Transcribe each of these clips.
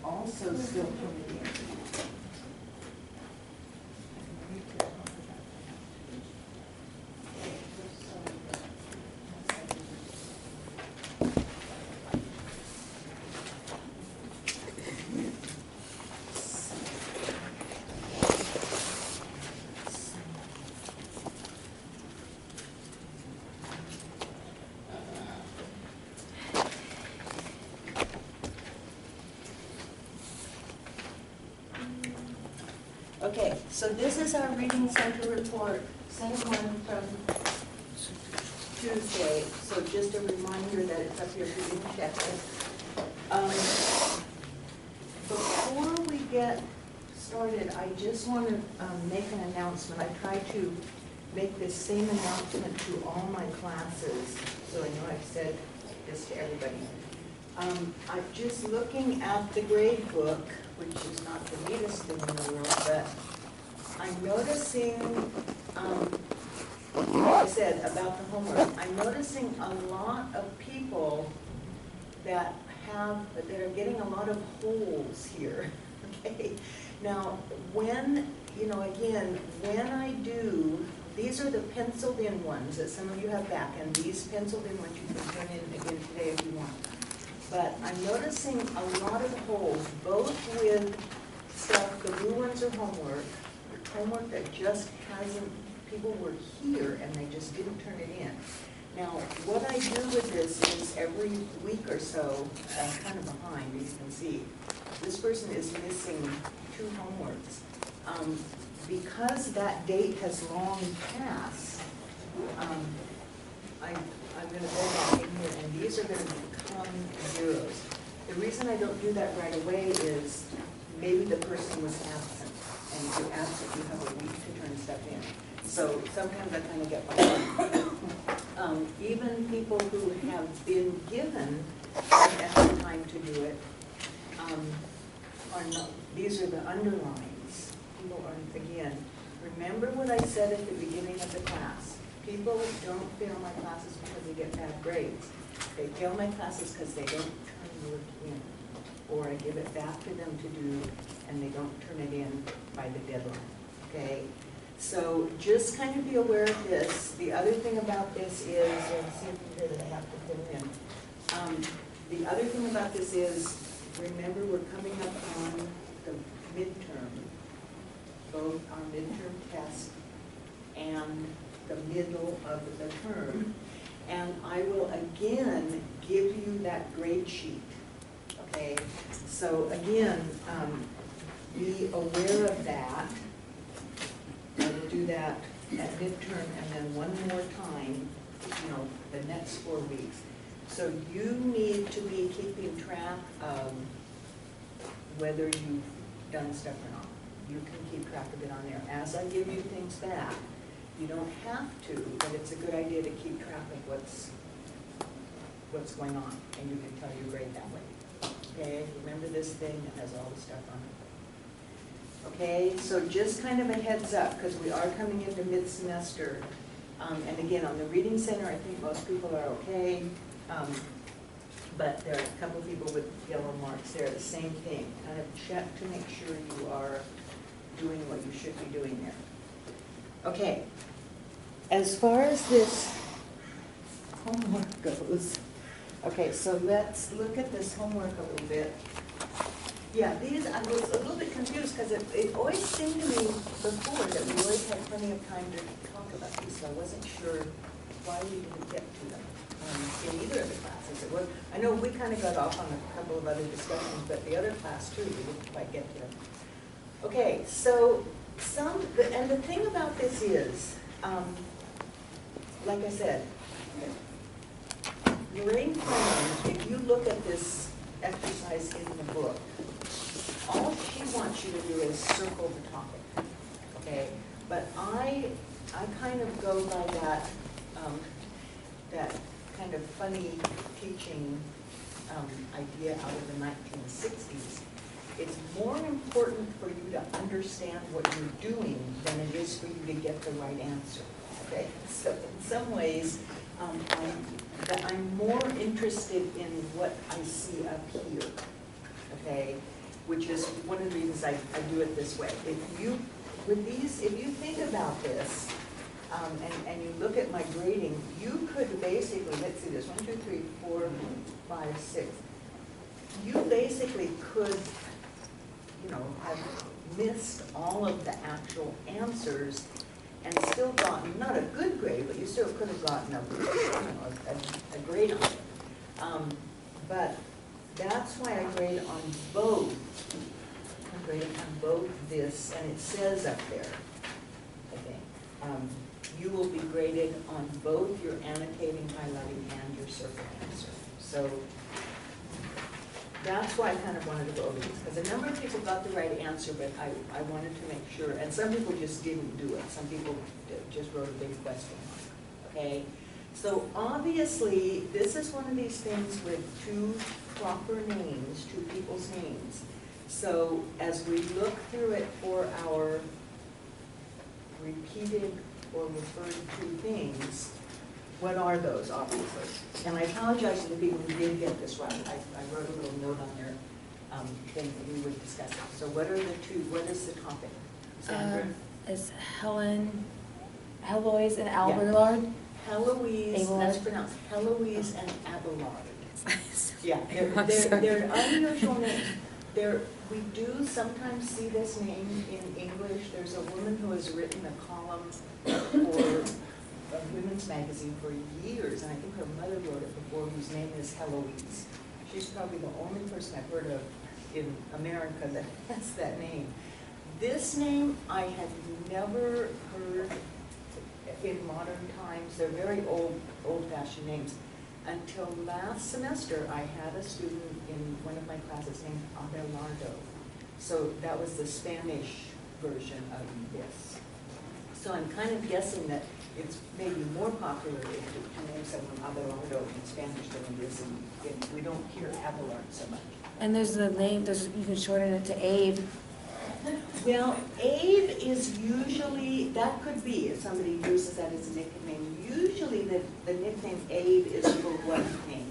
also still coming in. Okay, so this is our Reading Center report, sent one from Tuesday. So just a reminder that it's up here for you to check it. Before we get started, I just want to make an announcement. I try to make this same announcement to all my classes, so I know I've said this to everybody. I'm just looking at the grade book, which is not the neatest thing in the world, but I'm noticing, like I said, about the homework, I'm noticing a lot of people that are getting a lot of holes here, okay? Now, when, again, when I do, these are the penciled in ones that some of you have back, and these penciled in ones you can turn in again today if you want. But I'm noticing a lot of holes, both with stuff, the blue ones are homework that just hasn't, people were here and they just didn't turn it in. Now, what I do with this is every week or so, I'm kind of behind, as you can see, this person is missing 2 homeworks. Because that date has long passed, I'm going to go back in here, and these are going to become zeros. The reason I don't do that right away is maybe the person was absent, and if you're absent, you have a week to turn stuff in. So sometimes I kind of get behind. Even people who have been given extra time to do it are not. These are the underlines. People aren't, again, remember what I said at the beginning of the class. People don't fail my classes because they get bad grades. They fail my classes because they don't turn the work in. Or I give it back to them to do, and they don't turn it in by the deadline, okay? So just kind of be aware of this. The other thing about this is, let's see if you hear that I have to put it in. The other thing about this is, remember we're coming up on the midterm, both our midterm test and the middle of the term. And I will again give you that grade sheet, okay? So again, be aware of that. I will do that at midterm and then one more time, the next 4 weeks. So you need to be keeping track of whether you've done stuff or not. You can keep track of it on there. As I give you things back, you don't have to, but it's a good idea to keep track of what's going on, and you can tell your grade that way. Okay, remember this thing that has all the stuff on it. Okay, so just kind of a heads up, because we are coming into mid-semester. And again, on the Reading Center, I think most people are okay. But there are a couple people with yellow marks there, the same thing. Kind of check to make sure you are doing what you should be doing there. Okay, as far as this homework goes, okay, so let's look at this homework a little bit. Yeah, I was a little bit confused because it always seemed to me before that we always had plenty of time to talk about these, so I wasn't sure why we didn't get to them in either of the classes. I know we kind of got off on a couple of other discussions, but the other class too, we didn't quite get to them. Okay, so and the thing about this is, like I said, Lorraine Clemens, if you look at this exercise in the book, all she wants you to do is circle the topic, okay? But I kind of go by that kind of funny teaching idea out of the 1960s. It's more important for you to understand what you're doing than it is for you to get the right answer, okay? So in some ways, I'm more interested in what I see up here, okay? which is one of the reasons I do it this way. If you think about this, and you look at my grading, you could basically, let's see this, 1, 2, 3, 4, 5, 6. You basically could, have missed all of the actual answers and still gotten, not a good grade, but you still could have gotten a grade on it. But that's why I grade on both. I grade on both this, and it says up there, I think. You will be graded on both your annotating, highlighting, and your circle answer. So that's why I kind of wanted to go over these, because a number of people got the right answer, but I wanted to make sure, and some people just didn't do it. Some people just wrote a big question mark, okay? So obviously, this is one of these things with two proper names, two people's names. So as we look through it for our repeated or referred to things, what are those, obviously? And I apologize to the people who did get this right. I wrote a little note on their thing that we would discuss it. So what are the two, what is the topic? Sandra? Is Heloise and Abelard. Yeah. Heloise, that's pronounced Heloise and Abelard. Yeah, they're unusual names. We do sometimes see this name in English. There's a woman who has written a column for a women's magazine for years, and I think her mother wrote it before, whose name is Heloise. She's probably the only person I've heard of in America that has that name. This name I had never heard in modern times. They're very old-fashioned names. Until last semester, I had a student in one of my classes named Abelardo. So that was the Spanish version of this. So I'm kind of guessing that it's maybe more popular to name someone Abelardo in Spanish than it is in we don't hear Abelard so much. And there's the name, you can shorten it to Abe. Well, Abe is usually, that could be if somebody uses that as a nickname. Usually the nickname Abe is for what name?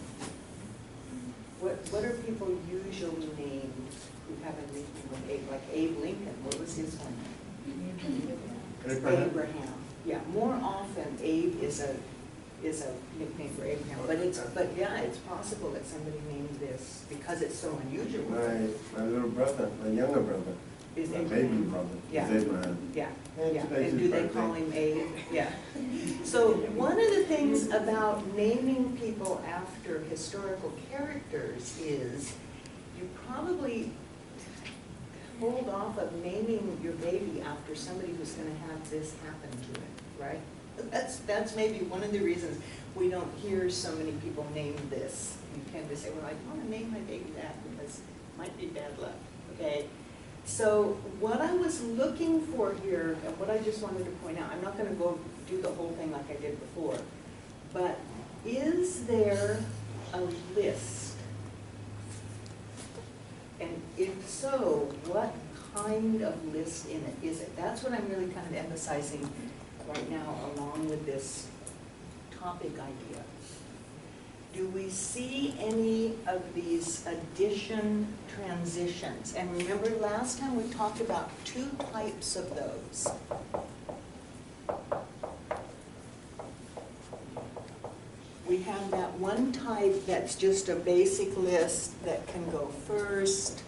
What are people usually named who have a nickname with Abe? Like Abe Lincoln, what was his one? Abraham. Yeah, more often Abe is a nickname for Abraham, but yeah, it's possible that somebody named this because it's so unusual. My little brother, my younger brother, Is my Abraham. baby brother, Yeah. is Abraham. Yeah, And yeah. today's And his do they birthday. call him Abe? Yeah. So one of the things about naming people after historical characters is you probably hold off of naming your baby after somebody who's going to have this happen to it, right? That's maybe one of the reasons we don't hear so many people name this. You tend to say, well, I want to name my baby that because it might be bad luck, okay? So what I was looking for here, and what I just wanted to point out, I'm not going to go do the whole thing like I did before, but is there a list? And if so, what kind of list in it is it? That's what I'm really kind of emphasizing right now along with this topic idea. Do we see any of these addition transitions? And remember last time we talked about two types of those. We have that one type that's just a basic list that can go first,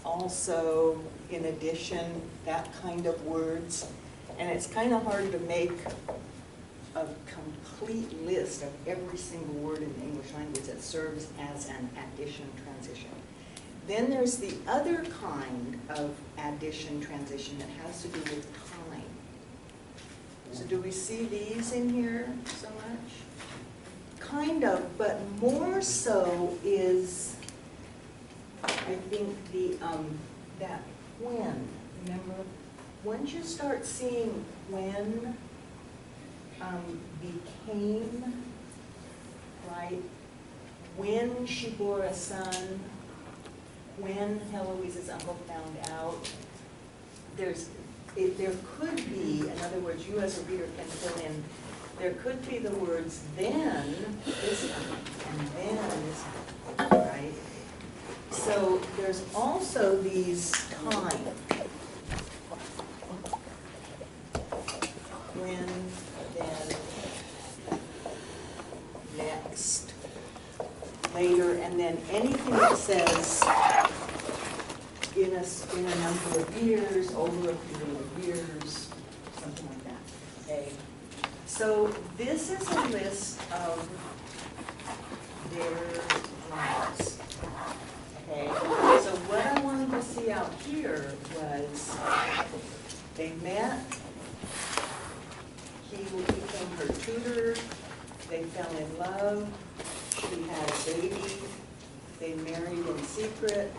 also, in addition, that kind of words. And it's kind of hard to make a complete list of every single word in the English language that serves as an addition transition. Then there's the other kind of addition transition that has to do with time. So do we see these in here so much? Kind of, but more so is, I think, the that when. Remember, once you start seeing when became, right? When she bore a son, when Heloise's uncle found out, there could be, in other words, you as a reader can fill in, there could be the words then, this time, and then this time, right? So So there's also these time. When, then, next, later, and then anything that says in a number of years, over a period of years, something like that, okay? So this is a list of their lives, okay? So what I wanted to see out here was they met, he became her tutor, they fell in love, she had a baby, they married in secret,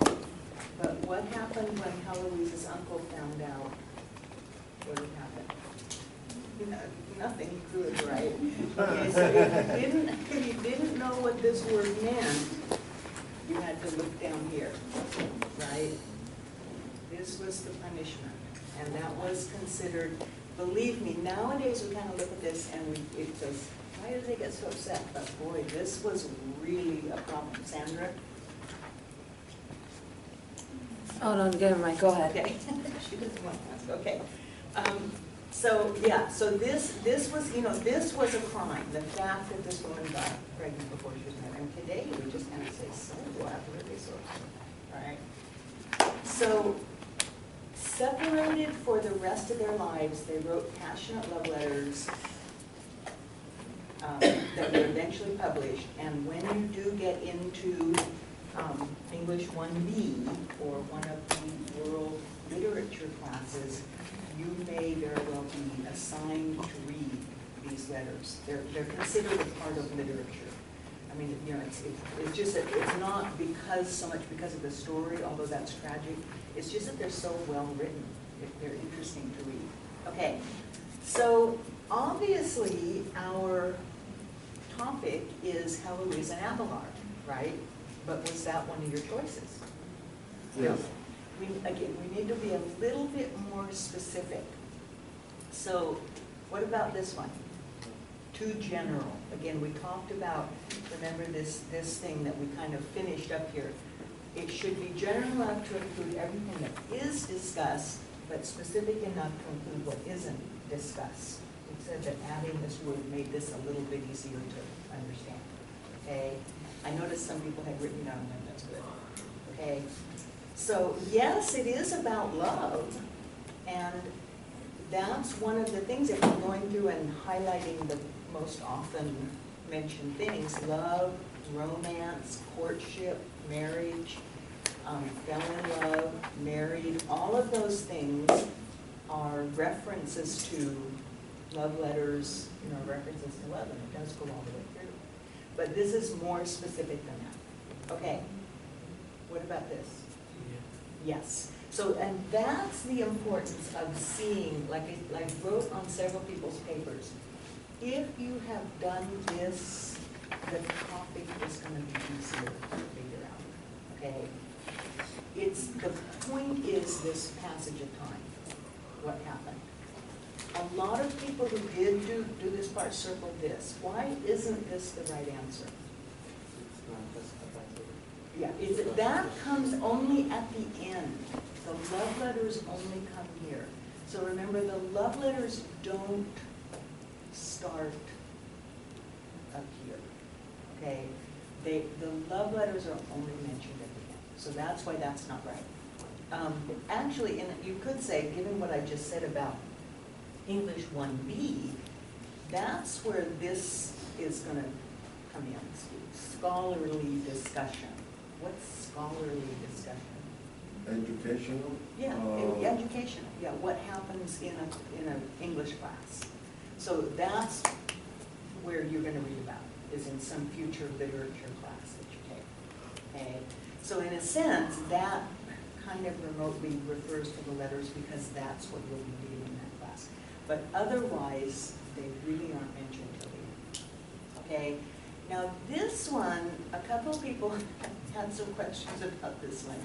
but what happened when Heloise's uncle found out? What had happened? Nothing good, right? Okay, so if you didn't know what this word meant, you had to look down here, right? This was the punishment, and that was considered, believe me, nowadays we kind of look at this and it says, why did they get so upset? But boy, this was really a problem. Sandra? Oh, no, never mind, go ahead. Okay. She doesn't want to ask, okay. So, yeah, so this was, this was a crime, the fact that this woman got pregnant before she was married. And today, we just kind of say, so what, really, so, all right? So, separated for the rest of their lives, they wrote passionate love letters that were eventually published. And when you do get into English 1B, or one of the world literature classes, you may very well be assigned to read these letters. They're considered a part of literature. I mean, it's just that it's not so much because of the story, although that's tragic. It's just that they're so well written. They're interesting to read. Okay, so obviously our topic is Heloise and Abelard, right? But was that one of your choices? Yes. We need to be a little bit more specific. So what about this one? Too general. Again, we talked about, remember this thing that we kind of finished up here. It should be general enough to include everything that is discussed, but specific enough to include what isn't discussed. We said that adding this word made this a little bit easier to understand. Okay? I noticed some people had written down that. That's good. Okay? So yes, it is about love, and that's one of the things if we're going through and highlighting the most often mentioned things: love, romance, courtship, marriage, fell in love, married. All of those things are references to love letters, references to love, and it does go all the way through. But this is more specific than that. Okay, what about this? Yes. So, and that's the importance of seeing, like I wrote on several people's papers, if you have done this, the topic is going to be easier to figure out, okay? The point is this passage of time, what happened. A lot of people who did do this part circled this. Why isn't this the right answer? Yeah, that comes only at the end. The love letters only come here. So remember, the love letters don't start up here, okay? The love letters are only mentioned at the end. So that's why that's not right. Actually, and you could say, given what I just said about English 1B, that's where this is going to come in. Scholarly discussion. What's scholarly discussion? Educational? Yeah, educational. Yeah, what happens in an English class. So that's where you're going to read about, is in some future literature class that you take. Okay? So in a sense, that kind of remotely refers to the letters because that's what you'll be reading in that class. But otherwise, they really aren't mentioned till the end. Okay? Now this one, a couple of people had some questions about this one.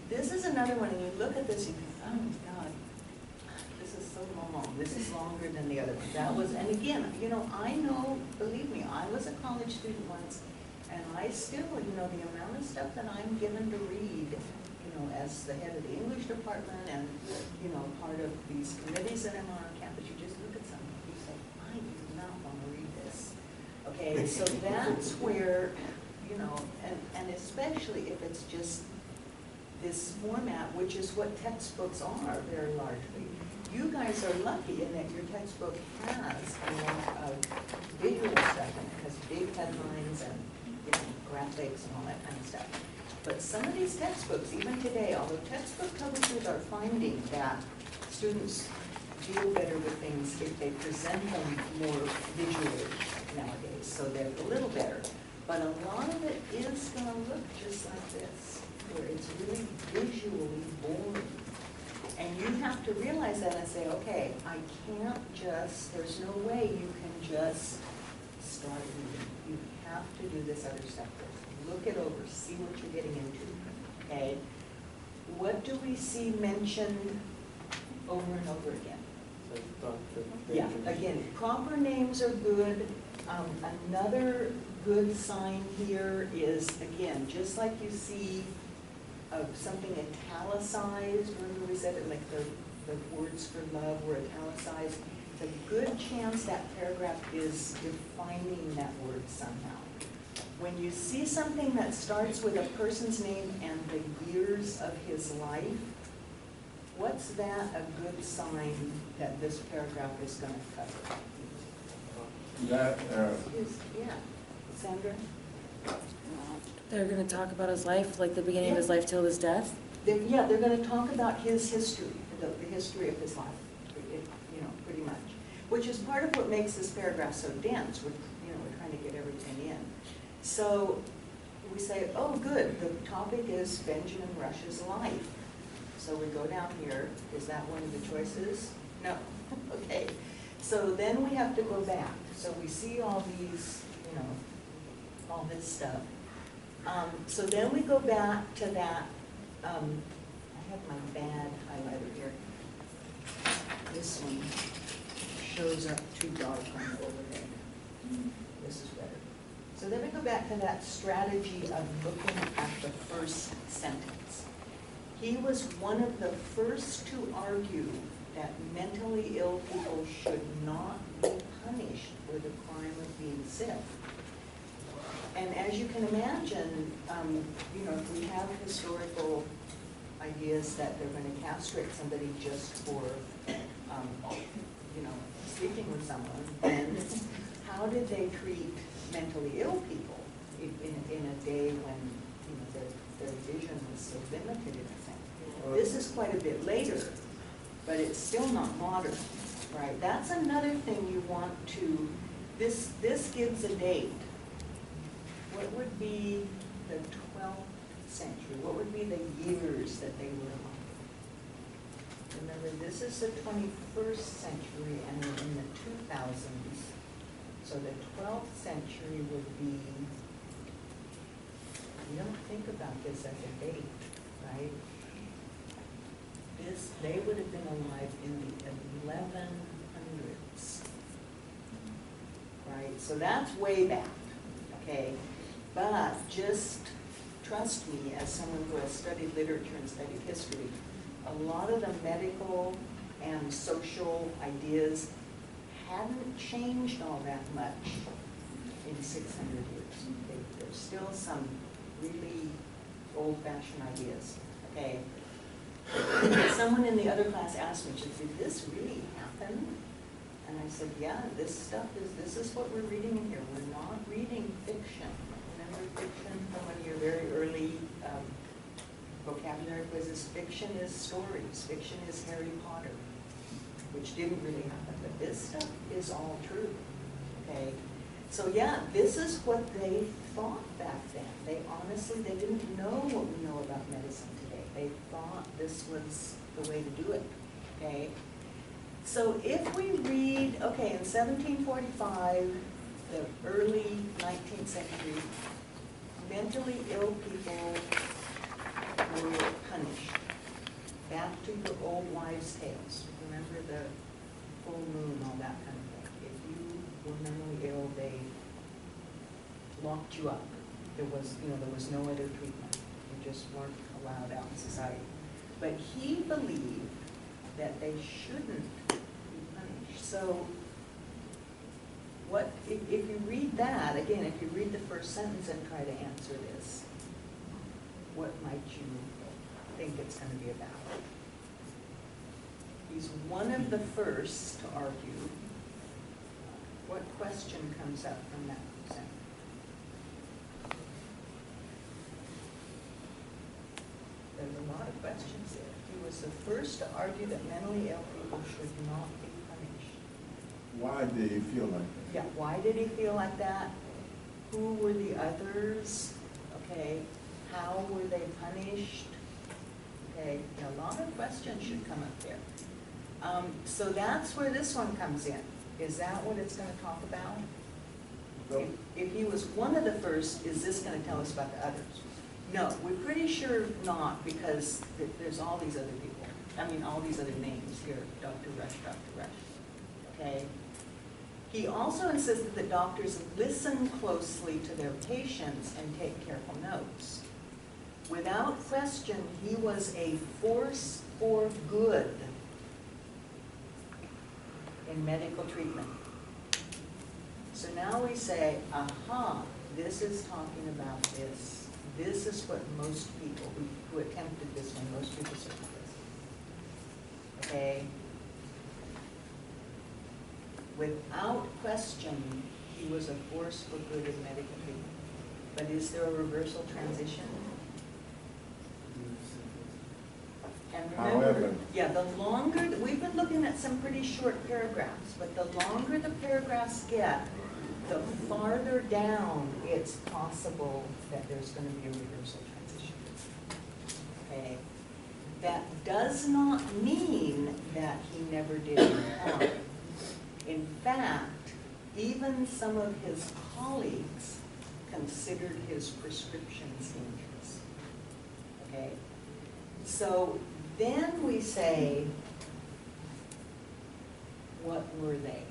This is another one, and you look at this, you think, oh God, this is so long. This is longer than the other one. That was, and again, I know, believe me, I was a college student once, And I still, you know, the amount of stuff that I'm given to read, you know, as the head of the English department and, you know, part of these committees that I'm on campus, you just look at something, you say, I do not want to read this. Okay, so that's where, you know, and especially if it's just this format, which is what textbooks are very largely. You guys are lucky in that your textbook has a lot of visual stuff in it, has big headlines and, you know, graphics and all that kind of stuff. But some of these textbooks, even today, although textbook publishers are finding that students deal better with things if they present them more visually nowadays, so they're a little better. But a lot of it is going to look just like this, where it's really visually boring. And you have to realize that and say, okay, I can't just, there's no way you can just start reading. You have to do this other stuff first. Look it over, see what you're getting into, okay? What do we see mentioned over and over again? Yeah, again, proper names are good. Another good sign here is, again, just like you see something italicized, remember we said it, like the words for love were italicized, it's a good chance that paragraph is defining that word somehow. When you see something that starts with a person's name and the years of his life, what's that a good sign that this paragraph is going to cover? That, Yeah, Sandra? They're gonna talk about his life, like the beginning of his life till his death? They're going to talk about his history, the history of his life, you know, pretty much. Which is part of what makes this paragraph so dense. We're trying to get everything in. So we say, oh, good, the topic is Benjamin Rush's life. So we go down here. Is that one of the choices? No. Okay. So then we have to go back. So we see all these, you know, all this stuff. So then we go back to that, I have my bad highlighter here. This one shows up too dark on the overhead. This is better. So then we go back to that strategy of looking at the first sentence. He was one of the first to argue that mentally ill people should not be punished for the crime of being sick. And as you can imagine, you know, if we have historical ideas that they're going to castrate somebody just for, you know, sleeping with someone, then how did they treat mentally ill people in a day when, you know, their vision was so limited in a sense? This is quite a bit later, but it's still not modern, right? That's another thing you want to, this gives a date. What would be the 12th century? What would be the years that they were alive? Remember, this is the 21st century and we're in the 2000s. So the 12th century would be, you don't think about this as a date, right? They would have been alive in the 1100s, right? So that's way back, okay? But just trust me, as someone who has studied literature and studied history, a lot of the medical and social ideas haven't changed all that much in 600 years. There's still some really old-fashioned ideas, okay? Someone in the other class asked me, she said, did this really happen? And I said, yeah, this is what we're reading in here. We're not reading fiction. Remember fiction from one of your very early vocabulary quizzes? Fiction is stories. Fiction is Harry Potter, which didn't really happen. But this stuff is all true, okay? So yeah, this is what they thought back then. They honestly, they didn't know what we know about medicine today. They thought this was the way to do it, okay? So if we read, okay, in 1745, the early 19th century, mentally ill people were punished. Back to your old wives' tales. Remember the full moon, all that kind of thing. If you were mentally ill, they locked you up there was no other treatment. You just weren't allowed out in society. But he believed that they shouldn't be punished. So if you read that, again, if you read the first sentence and try to answer this, what might you think it's going to be about? He's one of the first to argue. What question comes up from that sentence? There's a lot of questions there. He was the first to argue that mentally ill people should not be punished. Why did he feel like that? Yeah, why did he feel like that? Who were the others? Okay, how were they punished? Okay, a lot of questions should come up there. So that's where this one comes in. Is that what it's going to talk about? No. If he was one of the first, is this going to tell us about the others? No, we're pretty sure not, because there's all these other people. I mean, all these other names here, Dr. Rush, Dr. Rush. Okay? He also insists that the doctors listen closely to their patients and take careful notes. Without question, he was a force for good in medical treatment. So now we say, aha, this is talking about this. This is what most people who attempted this one, most people suffered this. Okay? Without question, he was a force for good in medical treatment. But is there a reversal transition? And remember, However, yeah, the longer, we've been looking at some pretty short paragraphs, but the longer the paragraphs get, the farther down it's possible that there's going to be a reversal transition. Okay? That does not mean that he never did any harm. In fact, even some of his colleagues considered his prescriptions dangerous. Okay? So then we say, what were they?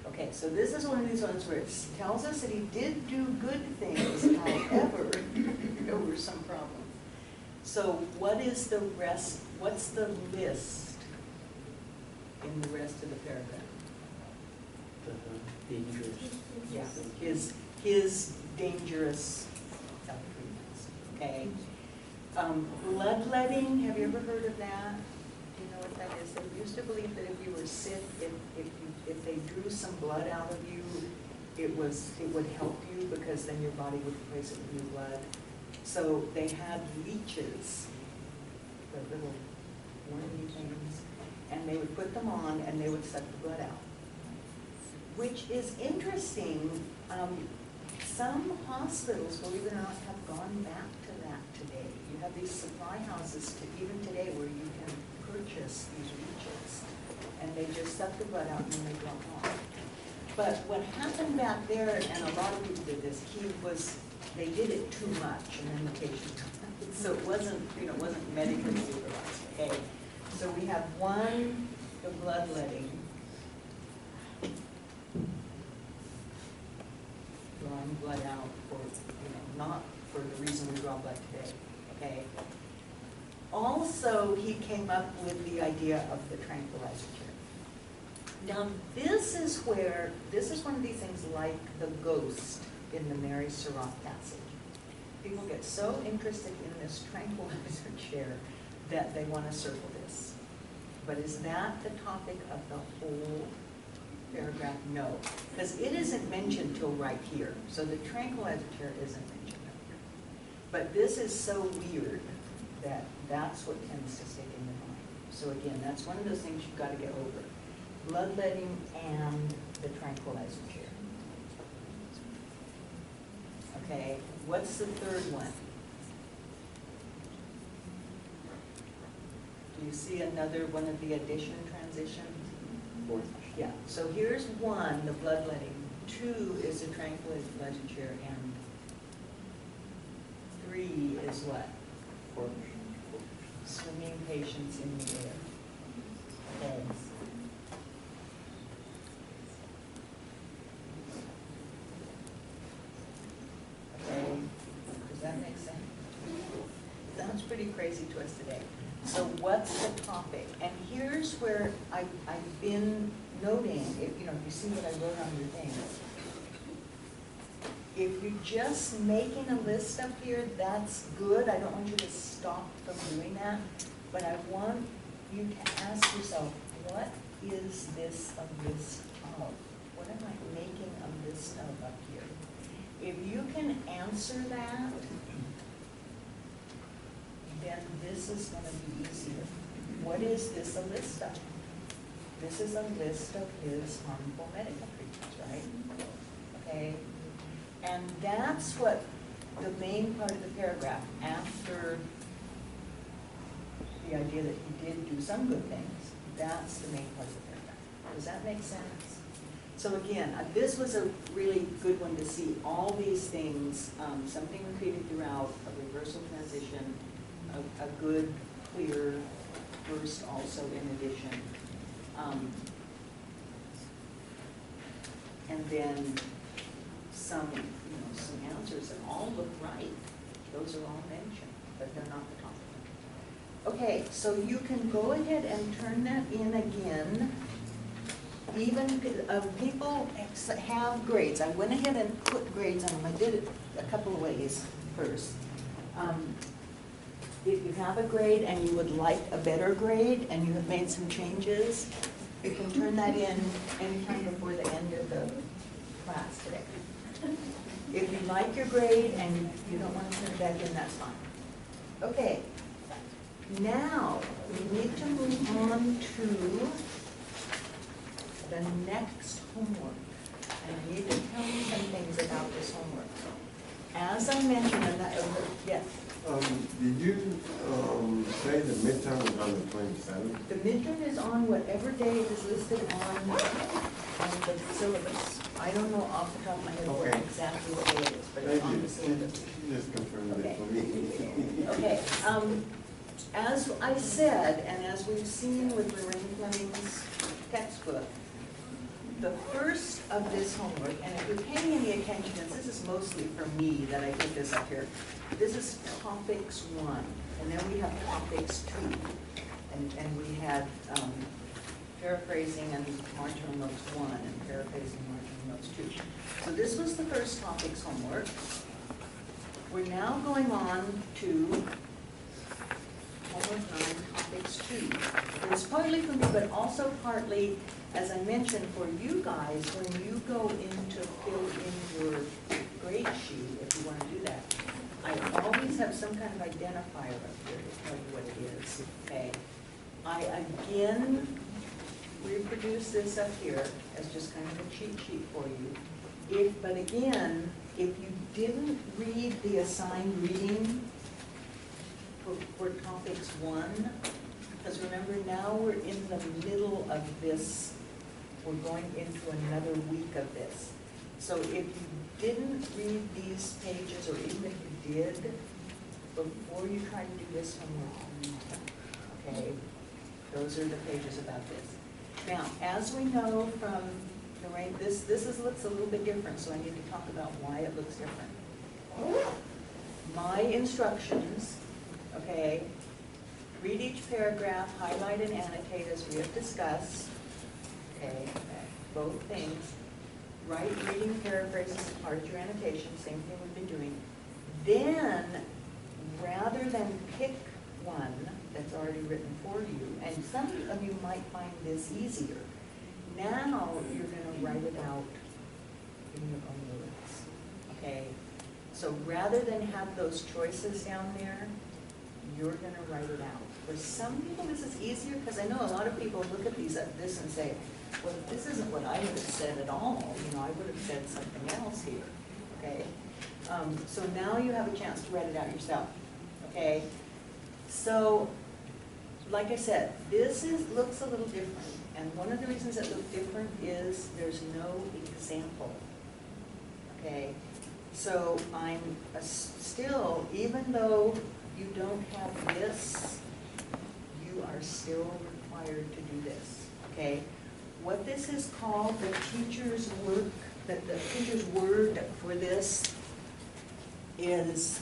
Okay, so this is one of these ones where it tells us that he did do good things, however, there were some problems. So what is the rest, what's the list in the rest of the paragraph? Dangerous. Yeah, his dangerous health treatments, okay? Bloodletting, have you ever heard of that? Do you know what that is? They used to believe that if you were sick, if they drew some blood out of you, it would help you because then your body would replace it with new blood. So they had leeches, the little wormy things, and they would put them on and they would suck the blood out. Which is interesting. Some hospitals, believe it or not, have gone back to that today. You have these supply houses even today where you can purchase these leeches, and they just suck the blood out and then they drop off. But what happened back there, and a lot of people did this, they did it too much, and then the patient died. So it wasn't, it wasn't medically supervised. Okay, so we have one, the bloodletting. Drawing blood out for, not for the reason we draw blood today, okay? Also, he came up with the idea of the tranquilizer chair. Now, this is one of these things like the ghost in the Mary Surratt passage. People get so interested in this tranquilizer chair that they want to circle this. But is that the topic of the whole paragraph? No, because it isn't mentioned till right here. So the tranquilizer chair isn't mentioned up here. But this is so weird that that's what tends to stick in your mind. So again, that's one of those things you've got to get over. Bloodletting and the tranquilizer chair. Okay, what's the third one? Do you see another one of the addition transitions? Fourth. Yeah, so here's one, the bloodletting. 2 is the tranquilizer chair, and 3 is what? Fourth. Swimming patients in the air. Okay. pretty crazy to us today. So what's the topic? And here's where I've been noting, if you see what I wrote on your thing. If you're just making a list up here, that's good. I don't want you to stop from doing that. But I want you to ask yourself, what is this a list of? What am I making a list of up here? If you can answer that, then this is going to be easier. What is this a list of? This is a list of his harmful medical treatments, right? Okay? And that's what the main part of the paragraph, after the idea that he did do some good things, that's the main part of the paragraph. Does that make sense? So again, this was a really good one to see all these things, something repeated throughout, a reversal transition, a good, clear verse also in addition. And then some answers that all look right. Those are all mentioned, but they're not the top. Okay, so you can go ahead and turn that in again. Even people have grades. I went ahead and put grades on them. I did it a couple of ways first. If you have a grade and you would like a better grade and you have made some changes, you can turn that in anytime before the end of the class today. If you like your grade and you don't want to turn it back in, that's fine. Okay, now we need to move on to the next homework. And I need to tell you some things about this homework. As I mentioned, yes? Did you say the midterm was on the 27th? The midterm is on whatever day it is listed on the syllabus. I don't know off the top of my head what exactly what day it is, but it's on the syllabus. Just confirm Okay. it for me. Okay, as I said, and as we've seen with Lorraine Fleming's textbook, the first of this homework, and if you're paying any attention, this is mostly for me that I put this up here. This is topics 1, and then we have topics 2, and we had paraphrasing and marginal notes 1, and paraphrasing marginal notes 2. So this was the first topics homework. We're now going on to homework 9, topics 2. It's partly for me, but also partly, as I mentioned, for you guys, when you go in to fill in your grade sheet, if you want to do that, I always have some kind of identifier up here to tell you what it is, okay? I again reproduce this up here as just kind of a cheat sheet for you. But again, if you didn't read the assigned reading for topics 1, because remember now we're in the middle of this, we're going into another week of this. So if you didn't read these pages, or even if you did, before you try to do this homework, okay, those are the pages about this. Now, as we know from Lorraine, this looks a little bit different, so I need to talk about why it looks different. My instructions, okay, read each paragraph, highlight and annotate as we have discussed, okay, both things. Write reading paraphrases as part of your annotation, same thing we've been doing. Then, rather than pick one that's already written for you, and some of you might find this easier, now you're going to write it out in your own words, okay? So rather than have those choices down there, you're going to write it out. For some people, this is easier, because I know a lot of people look at this and say, well, this isn't what I would have said at all. You know, I would have said something else here, okay? So now you have a chance to write it out yourself, okay? So, like I said, this looks a little different. And one of the reasons it looks different is there's no example, okay? So I'm still, even though you don't have this, you are still required to do this, okay? What this is called, the teacher's work, the teacher's word for this is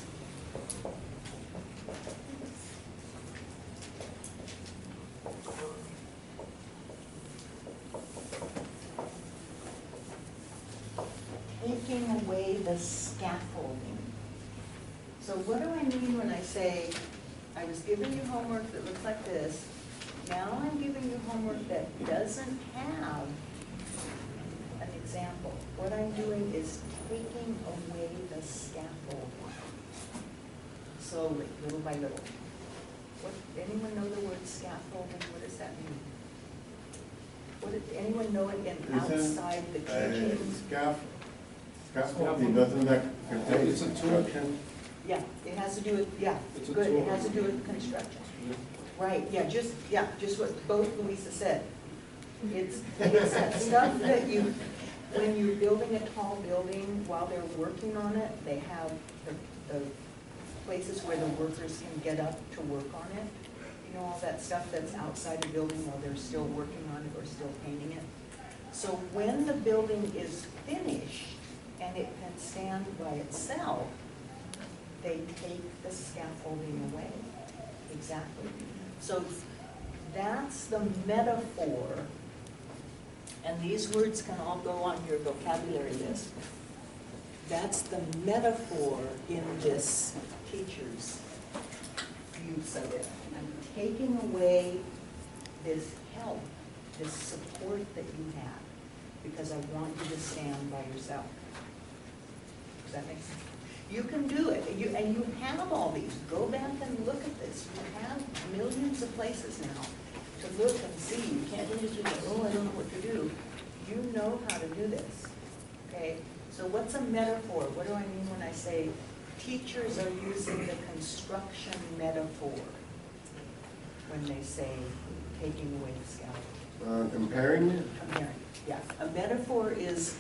Taking away the scaffolding. So what do I mean when I say, I was giving you homework that looks like this, now I'm giving you homework that doesn't have an example. What I'm doing is taking away the scaffolding. Slowly, little by little. What, anyone know the word scaffolding? What does that mean? What, anyone know it in outside the teaching? Scaffolding, doesn't that contain It's a tool. construction? Yeah, it has to do with, yeah, It's a good, tool. it has to do with construction. Right, yeah, just what both Louisa said. It's that stuff that you, when you're building a tall building, while they're working on it, they have the places where the workers can get up to work on it. You know, all that stuff that's outside the building while they're still working on it or still painting it. So when the building is finished and it can stand by itself, they take the scaffolding away. Exactly. So that's the metaphor, and these words can all go on your vocabulary list. That's the metaphor in this teacher's use of it. I'm taking away this help, this support that you have, because I want you to stand by yourself. Does that make sense? You can do it, and you have all these. Go back and look at this. You have millions of places now to look and see. You can't just go, oh, I don't know what to do. You know how to do this, okay? So what's a metaphor? What do I mean when I say teachers are using the construction metaphor when they say taking away the scaffolding? Comparing it? Comparing, yeah. A metaphor is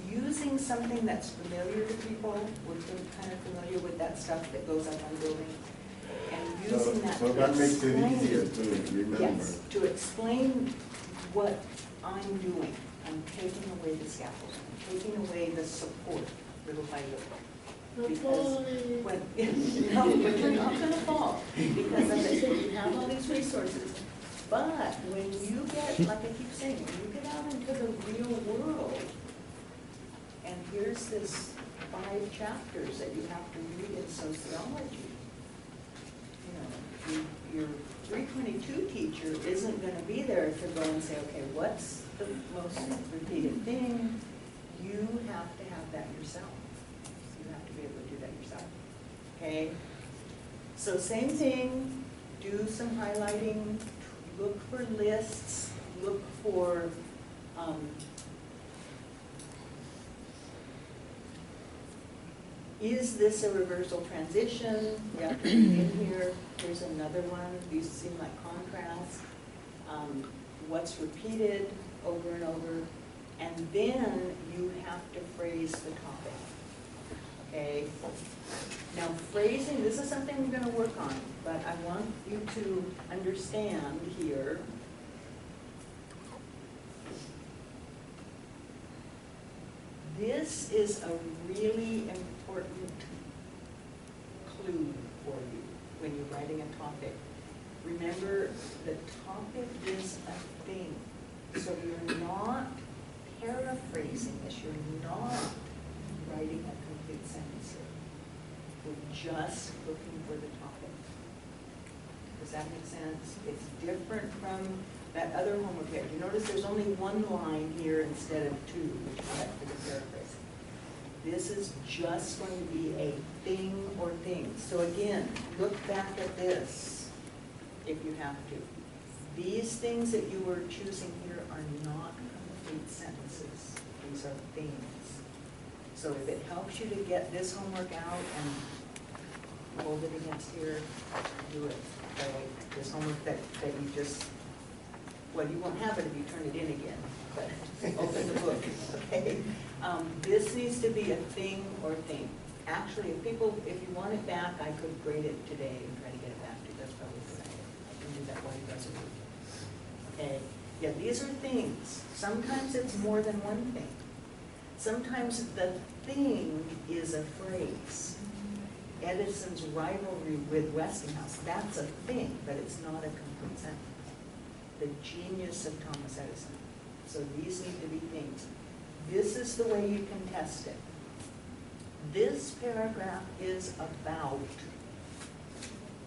using something that's familiar to people. We're kind of familiar with that stuff that goes up on buildings, and using that So to that makes it explain- easier to remember. Yes, to explain what I'm doing. I'm taking away the scaffolding, I'm taking away the support little by little. Because when, no, but you're not gonna fall, because as I said, you have all these resources. But when you get, like I keep saying, when you get out into the real world, and here's this 5 chapters that you have to read in sociology, you know, your 322 teacher isn't gonna be there to go and say, okay, what's the most repeated thing? You have to have that yourself. You have to be able to do that yourself, okay? So same thing, do some highlighting, look for lists, look for is this a reversal transition? You have to read in here. Here's another one. These seem like contrasts. What's repeated over and over. And then you have to phrase the topic. Okay? Now phrasing, this is something we're going to work on, but I want you to understand here this is a really important clue for you when you're writing a topic. Remember, the topic is a thing. So you're not paraphrasing this, you're not writing a complete sentence here. We're just looking for the topic. Does that make sense? It's different from that other homework page. You notice there's only one line here instead of 2, which is that for the paraphrasing. This is just going to be a thing or things. So again, look back at this if you have to. These things that you were choosing here are not complete sentences. These are things. So if it helps you to get this homework out and hold it against here, do it. Okay? This homework that you just, well, you won't have it if you turn it in again, but open the book, okay? This needs to be a thing or thing. Actually, if you want it back, I could grade it today and try to get it back to you. That's probably a good idea. I can do that while you guys are working. Okay? Yeah, these are things. Sometimes it's more than one thing. Sometimes the thing is a phrase. Edison's rivalry with Westinghouse, that's a thing, but it's not a complete sentence. the genius of Thomas Edison. So these need to be things. This is the way you can test it. This paragraph is about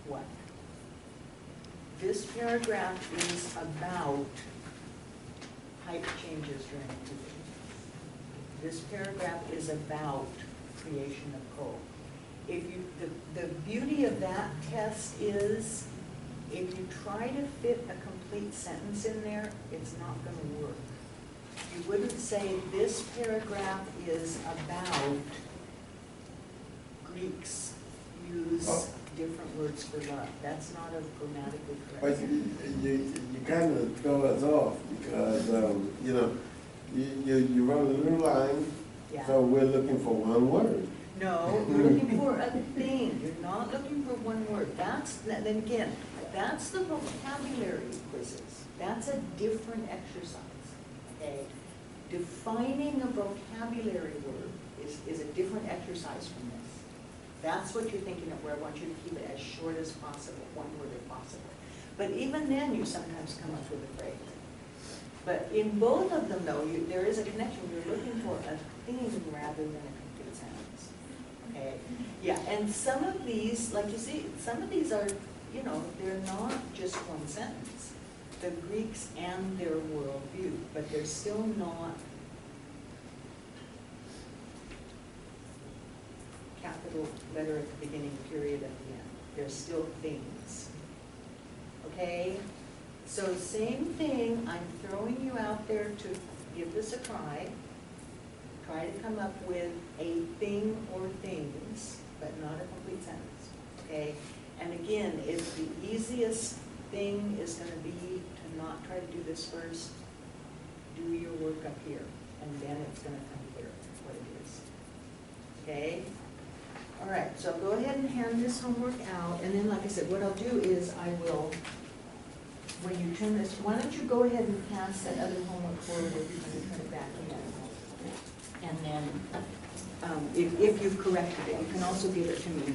what? This paragraph is about height changes during puberty. This paragraph is about creation of coal. If you, the beauty of that test is, if you try to fit a complete sentence in there, it's not going to work. You wouldn't say this paragraph is about Greeks use different words for love. That's not a grammatically correct. But you kind of throw us off because, you know, you wrote a new line, Yeah. so we're looking for one word. No, you're looking for a thing. You're not looking for one word. Then again, that's the vocabulary quizzes. That's a different exercise, okay? Defining a vocabulary word is a different exercise from this. That's what you're thinking of, where I want you to keep it as short as possible, one word if possible. But even then, you sometimes come up with a phrase. But in both of them, though, there is a connection. You're looking for a thing rather than a complete sentence. Okay? Yeah, and some of these, like you see, some of these are, you know, they're not just one sentence. The Greeks and their worldview, but they're still not capital letter at the beginning, period at the end. They're still things. Okay? So same thing, I'm throwing you out there to give this a try. Try to come up with a thing or things, but not a complete sentence. Okay? And again, if the easiest thing is going to be to not try to do this first, do your work up here, and then it's going to come clear what it is. Okay? All right, so go ahead and hand this homework out, and then like I said, what I'll do is I will, when you turn this, why don't you go ahead and pass that other homework forward and turn it back in. And then, if you've corrected it, you can also give it to me.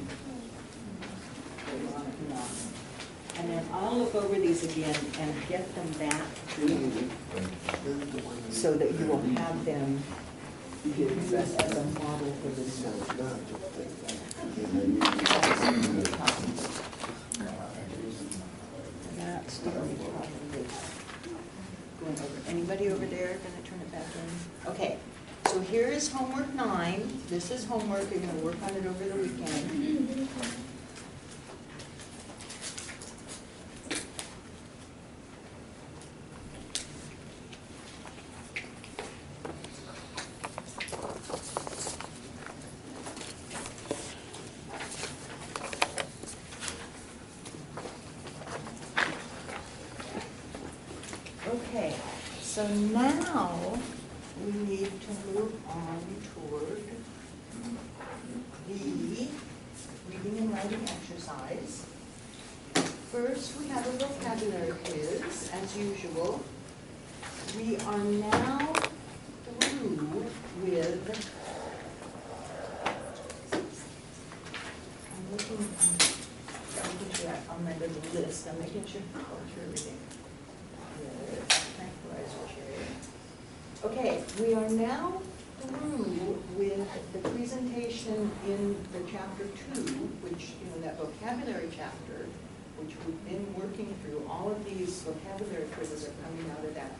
And then I'll look over these again and get them back to you so that you will have them used as a model for this stuff. That's the only problem with going over. Anybody over there going to turn it back in? Okay, so here is homework 9. This is homework. You're going to work on it over the weekend. Okay, so now we need to move on toward the reading and writing exercise. First, we have a vocabulary quiz, as usual. We are now through with, I'm making sure on my little list, I'm making sure I'm going through everything. Okay, we are now through with the presentation in the chapter 2, which, you know, that vocabulary chapter, which we've been working through. All of these vocabulary quizzes are coming out of that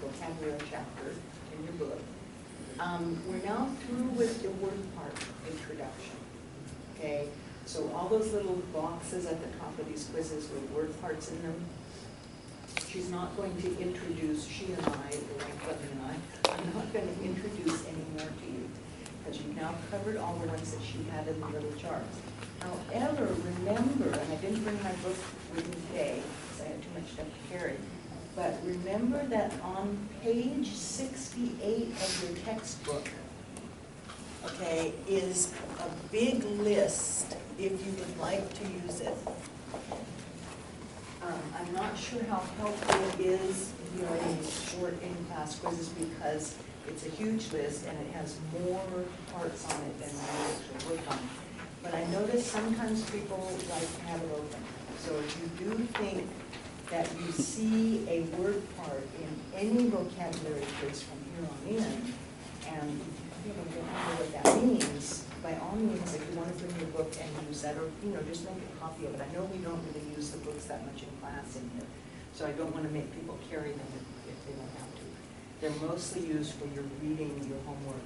vocabulary chapter in your book. We're now through with the word part introduction. Okay, so all those little boxes at the top of these quizzes with word parts in them. She's not going to introduce, she and I, the white button and I, I'm not going to introduce any more to you, because you've now covered all the ones that she had in the little charts. However, remember, and I didn't bring my book with me today, because I had too much stuff to carry, but remember that on page 68 of your textbook, okay, is a big list, if you would like to use it. I'm not sure how helpful it is, you know, in these short in-class quizzes, because it's a huge list and it has more parts on it than I actually work on. But I notice sometimes people like to have it open. So if you do think that you see a word part in any vocabulary quiz from here on in, and you don't know what that means, by all means, if you want to bring your book and use that, or, you know, just make a copy of it. I know we don't really use the books that much in class in here, so I don't want to make people carry them if they don't have to. They're mostly used for your reading, your homework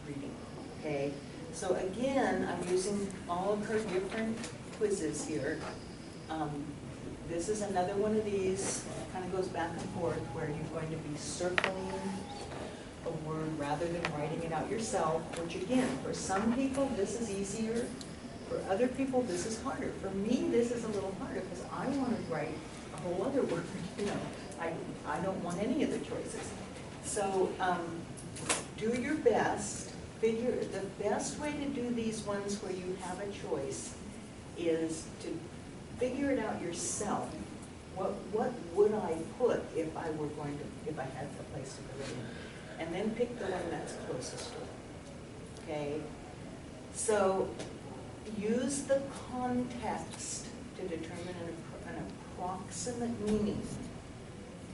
reading, okay? So again, I'm using all of her different quizzes here. This is another one of these, kind of goes back and forth, where you're going to be circling a word rather than writing it out yourself, which again, for some people, this is easier. For other people, this is harder. For me, this is a little harder because I want to write a whole other word, you know. I don't want any of the choices. So do your best. Figure the best way to do these ones where you have a choice is to figure it out yourself. What would I put if I were going to, if I had a place to put it in? And then pick the one that's closest to it. Okay? So use the context to determine an approximate meaning.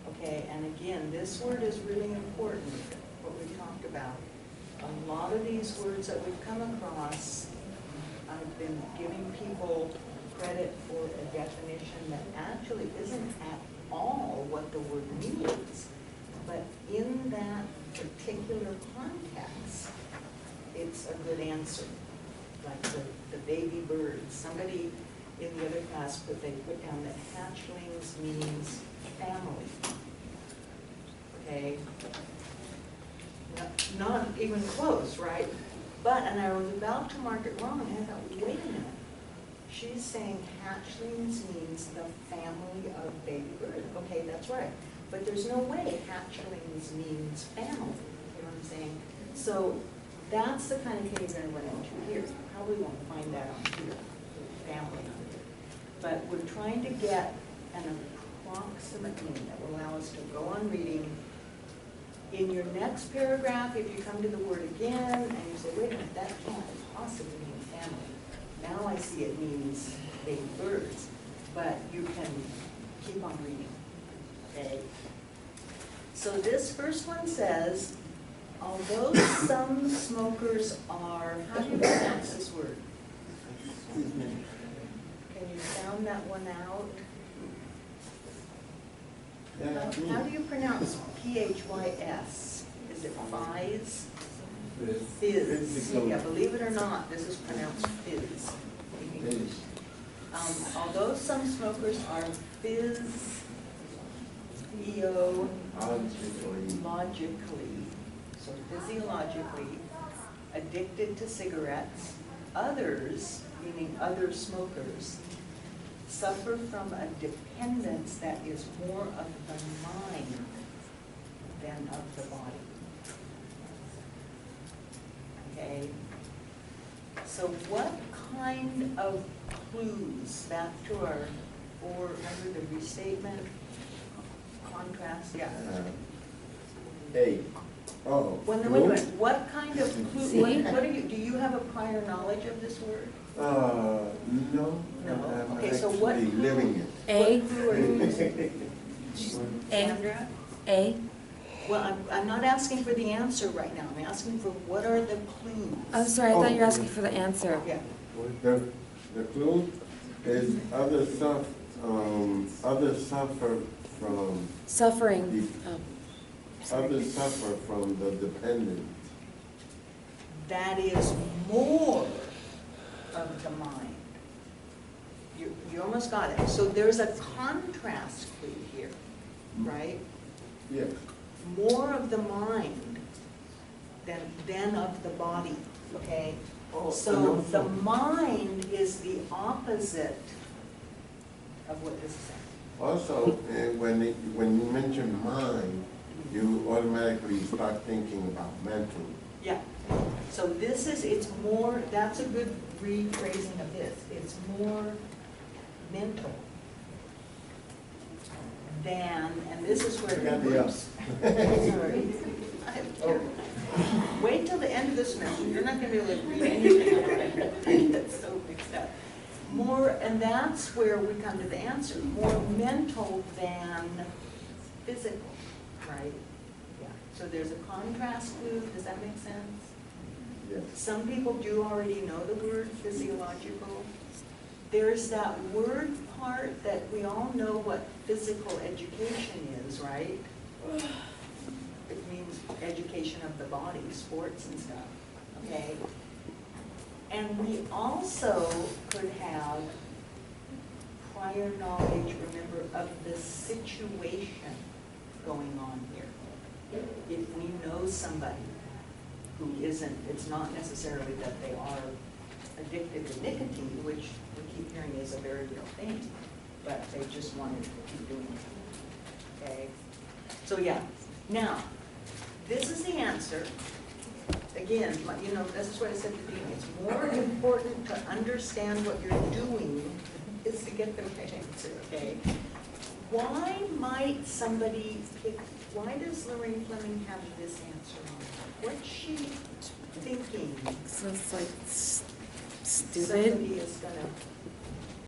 Okay, and again, this word is really important, what we talked about. A lot of these words that we've come across, I've been giving people credit for a definition that actually isn't at all what the word means. But in that particular context, it's a good answer. Like the baby birds. Somebody in the other class, they put down that hatchlings means family. Okay? Not even close, right? But, and I was about to mark it wrong, and I thought, wait a minute. She's saying hatchlings means the family of baby birds. Okay, that's right. But there's no way hatchlings means family. You know what I'm saying? So that's the kind of thing you're going to run into here. Probably won't find that on here, family on here. But we're trying to get an approximate meaning that will allow us to go on reading. In your next paragraph, if you come to the word again and you say, wait a minute, that can't possibly mean family. Now I see it means baby birds, but you can keep on reading, okay? So this first one says, although some smokers are, how do you pronounce this word? Can you sound that one out? How do you pronounce P-H-Y-S? Is it Fizz? Fizz. Yeah, believe it or not, this is pronounced fizz. Although some smokers are physiologically addicted to cigarettes, others, meaning other smokers, suffer from a dependence that is more of the mind than of the body. Okay? So what kind of clues, back to our, or under the restatement, contrast, yeah. Hey. Oh. Wait a minute, what kind of clue, what do you have a prior knowledge of this word? No. No. I'm Okay, so what actually living it. A. What clue are you using? Sandra? A. Well, I'm not asking for the answer right now. I'm asking for what are the clues? I'm sorry, I thought you were asking for the answer. Yeah. The clue is others suffer from Suffering. others suffer from the dependent. That is more of the mind. You almost got it. So there's a contrast clue here, right? Yes. More of the mind than of the body, okay? So the mind is the opposite of what this is saying. Also, when you mention mind, you automatically start thinking about mental. Yeah. So this is, it's more, that's a good rephrasing of this. It's more mental than, and this is where it groups. Sorry. Wait till the end of the semester. You're not going to be able to read anything. I get so mixed up. More, and that's where we come to the answer, more mental than physical, right? Yeah, so there's a contrast move, does that make sense? Yes. Some people do already know the word physiological. There's that word part that we all know what physical education is, right? It means education of the body, sports and stuff, okay? And we also could have prior knowledge, remember, of the situation going on here. If we know somebody who isn't, it's not necessarily that they are addicted to nicotine, which we keep hearing is a very real thing, but they just wanted to keep doing it, okay? So yeah, now, this is the answer. Again, you know, this is what I said at the beginning, it's more important to understand what you're doing is to get the right answer, okay? Why might somebody pick, why does Lorraine Fleming have this answer on? What's she thinking? So it's like stupid. Somebody is gonna